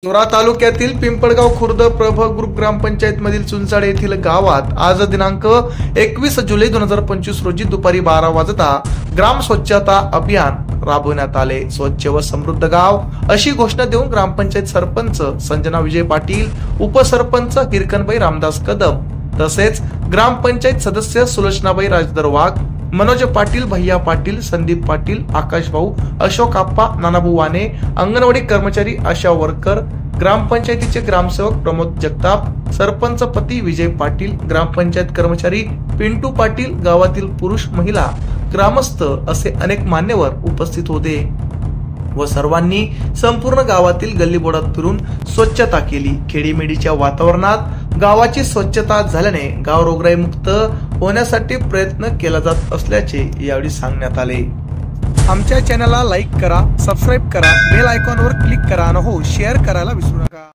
नोरा तालुक्यातील पिंपळगाव खुर्द प्रभ ग्रुप ग्रामपंचायत मधील चुंचाळे येथील गावात आज दिनांक 21 जुलै 2025 रोजी दुपारी 12 वाजता ग्राम स्वच्छता अभियान राबवण्यात आले। स्वच्छ व समृद्ध गाव अशी घोषणा देऊन ग्रामपंचायत सरपंच संजना विजय पाटील, उपसरपंच हिरकणबाई रामदास कदम तसेच ग्रामपंचायत सदस्य सुलोचनाबाई राजदर वाघ, मनोज पाटील, भैया पाटील, संदीप पाटील, आकाश भाऊ, अशोक आप्पा, नानाभाऊ वाने, अंगणवाडी कर्मचारी, आशा वर्कर, ग्रामपंचायतीचे ग्रामसेवक प्रमोद जगताप, सरपंच पती विजय पाटील, ग्रामपंचायत कर्मचारी पिंटू पाटील, गावातील पुरुष महिला ग्रामस्थ असे अनेक मान्यवर उपस्थित होते व सर्वांनी संपूर्ण गावातील गल्लीबोळात फिरून स्वच्छता केली। खेडीमेडीच्या वातावरणात गावाची स्वच्छता झाल्याने गाव रोगराई मुक्त होण्यासाठी प्रयत्न केला जात असल्याचे यावेळी सांगण्यात आले। आमच्या चॅनलला लाईक करा, सबस्क्राईब करा, बेल आयकॉनवर क्लिक करा आणि हो शेअर करायला विसरू नका।